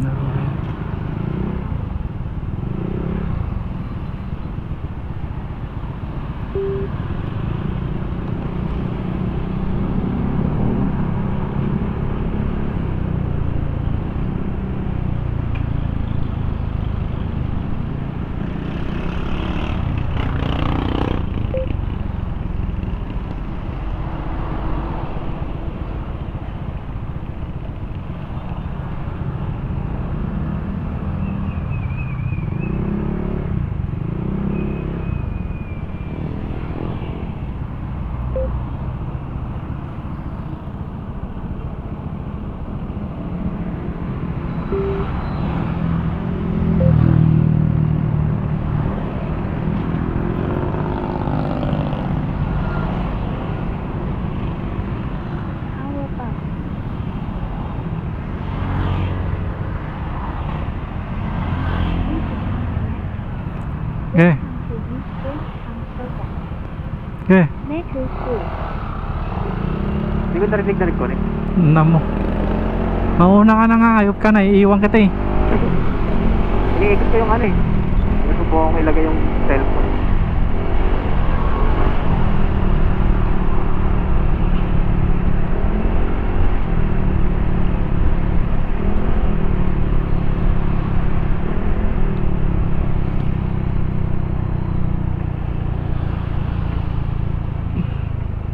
na rin. Okay. Okay. Hindi ko narinig na reconnect. Namo. Mauna ka na nga, ayop ka na, iiwan kita eh. Iniikot ko yung ano eh. Nasubukan ko ilagay yung cellphone.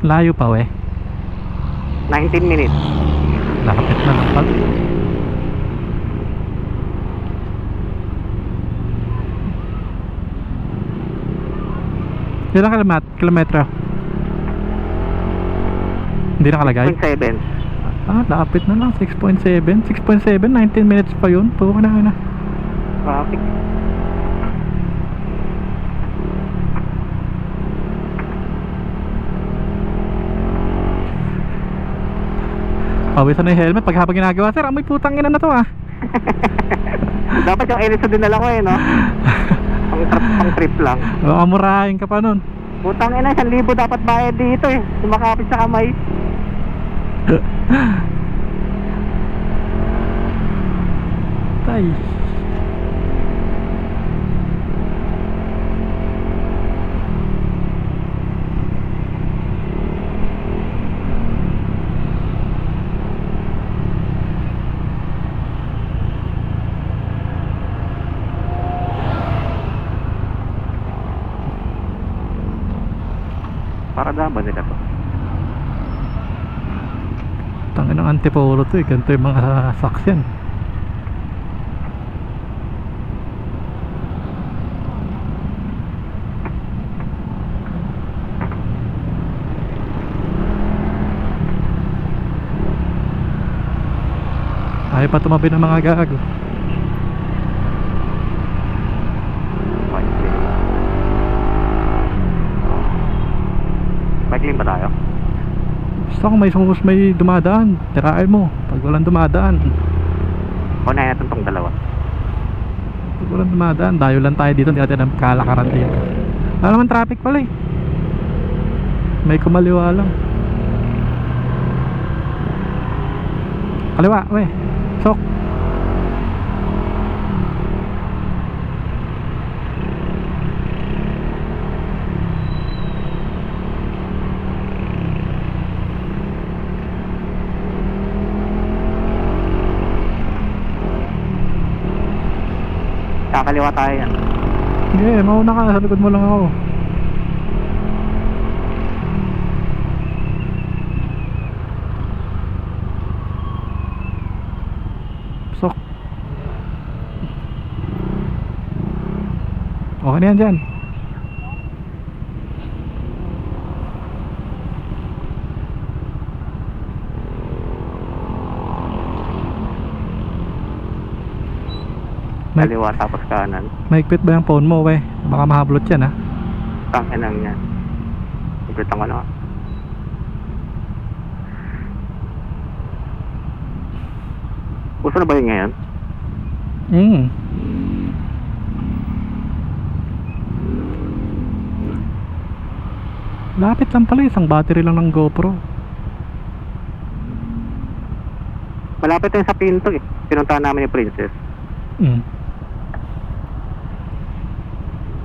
Layo pa we. 19 minutes. Lapit na lang pag. Ilang kilometro? Hindi nakalagay? 0.7. Ah, lapit na lang. 6.7. 6.7, 19 minutes pa yun. Puka na. Traffic. Pawisan na yung helmet pag habang ginagawa. Sir, amoy putang ina na to ah. Dapat yung Ericsson din nala ko eh, no? Pang trip lang. Amurahin ka pa nun. Putang ina, 1,000 dapat bayad dito eh. Sumakapit sa kamay. Tay. Para ba nila to? Tangin ng antipolo to eh. Ganito yung mga sakyan. Ayaw pa tumabi ng mga gago. Magling ba tayo? Basta kung may dumadaan, tirain mo. Pag walang dumadaan, Unahin natin tong dalawa. pag walang dumadaan, dayo lang tayo dito. Hindi natin ang kalakaran dito. Wala naman traffic pala eh. May kumaliwa lang. Kaliwa, we. Sok. Kakaliwa tayo yan. Sige, mauna ka. Sa likod mo lang ako. Sok. Okay na yan dyan. Kaliwa tapos kanan. Maigpit ba yung phone mo, we? Baka mahablot yan, ha? Tangin lang yan. Ipitan ko na. Gusto na ba yun ngayon? Lapit lang pala, isang battery lang ng GoPro. Malapit yung sa pinto eh. Pinuntahan namin ni Princess. Mm.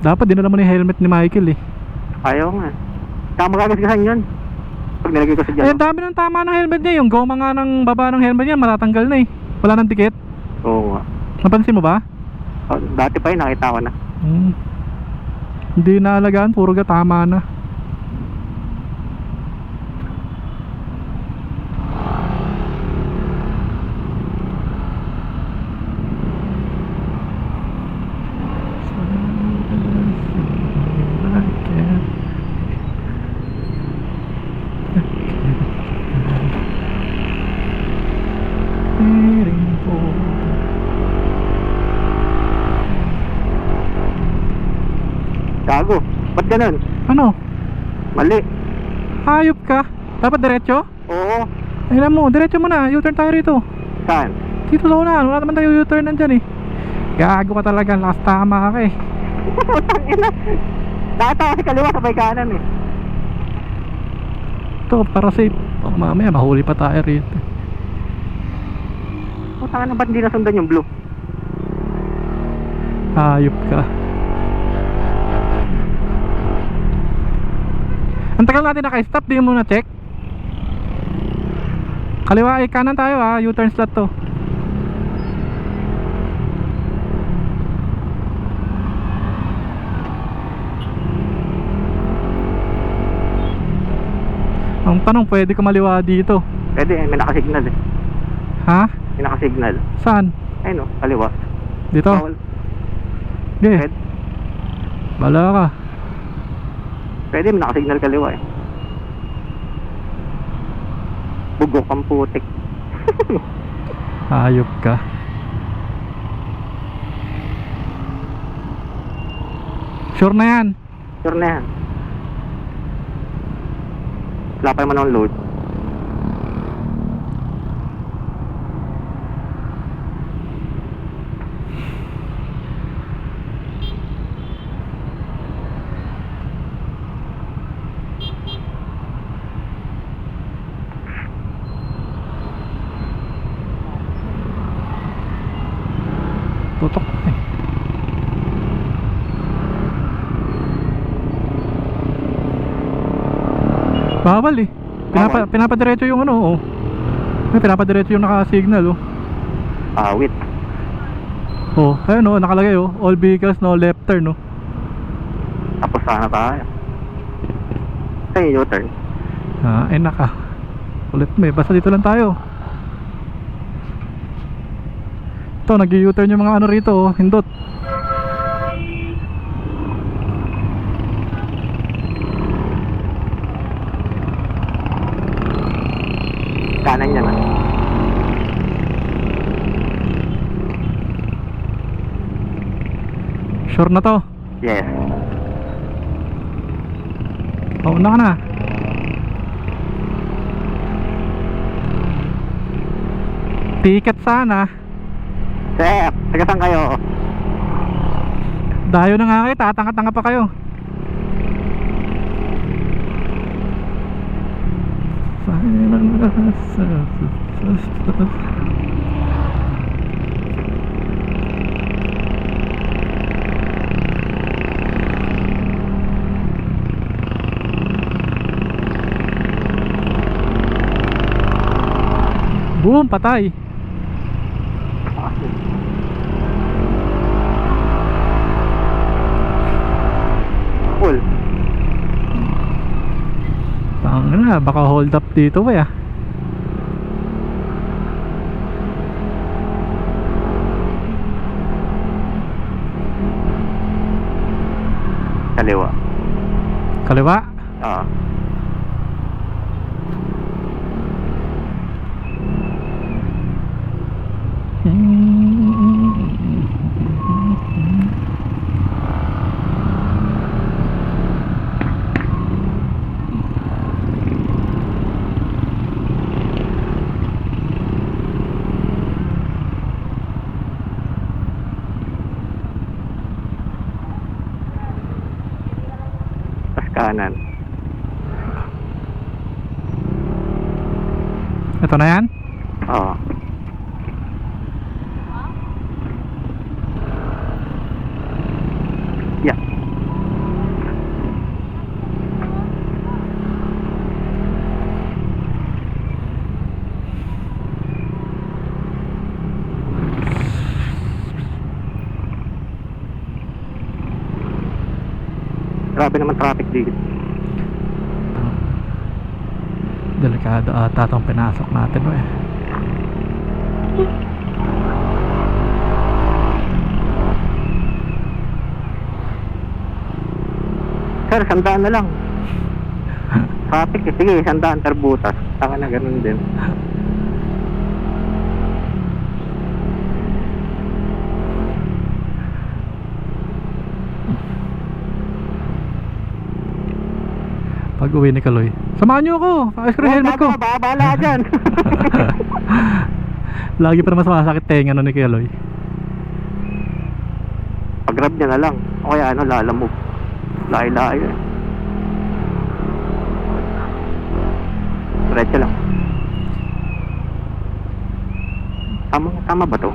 Dapat dinala mo na yung helmet ni Michael eh. Ayaw nga. Saka magagasgasan yun. Pag nilagay ko sa Eh, dyan. ang dami ng tama ng helmet niya. Yung goma nga ng baba ng helmet niya, matatanggal na eh. Wala nang tikit. Oo nga. Napansin mo ba? Oh, dati pa yun, nakita ko na. Hindi naalagaan, puro ga tama na. Gago. Ba't ganun? Ano? Mali. Hayop ka? Dapat diretso? Oo. Ayun mo, diretso mo na. U-turn tayo rito. Saan? Dito sa unahan. Wala naman tayo U-turn nandyan eh. Gago ka talaga. Lakas tama ka eh. Putang ina. Dati kasi kaliwa sabay kanan eh. Ito, para safe. Baka mamaya mahuli pa tayo rito. Putang ina, ba't hindi nasundan yung blue? Hayop ka. Ang tagal natin naka-stop, di mo na check. Kaliwa ay kanan tayo ha, U-turn slot to. Ang tanong, pwede ka maliwa dito. Pwede eh, may nakasignal eh. Ha? May nakasignal. Saan? Ayun o, kaliwa. Dito? Bawal. Okay. Pwede, Bala ka. pwede may nakasignal kaliwa eh. Bugok ang putik. Hayop ka. Sure na yan. Sure na yan. Wala pa naman ang load. Tutok eh. Bawal eh. Bawal? Pinapadiretso yung ano oh. Pinapadiretso yung naka-signal oh. Wait. Oh, ayun oh, nakalagay oh. All vehicles no left turn oh. Tapos sana tayo. Saan yung U-turn? Ay naka. Ulit mo eh. Basta dito lang tayo. Ito, nag-u-turn yung mga ano rito oh. Hindot. Kanan yan ah. Sure na to. Yes. Pauna ka na. Ticket sana. Sir, taga saan kayo? Dayo na nga kayo, tatanga-tanga pa kayo. Boom, patay. Full. Tangina na, baka hold up dito ba ya? Kaliwa. Kaliwa? Oo. Tas kanan. Ito na yan? Oo. Grabe naman traffic dito. Delikado ata itong pinasok natin eh. Sir, 100 na lang. Traffic eh. Sige, 100 per butas. Taka na ganun din. Pag uwi ni Kaloy, samahan nyo ako, ayos ko rin helmet ko. Bahala ka dyan. Lagi pa naman sumasakit tenga no ni Kaloy. Pag-grab niya na lang. O kaya ano, lalamove. Layo-layo eh. Diretso lang. Tama ba to?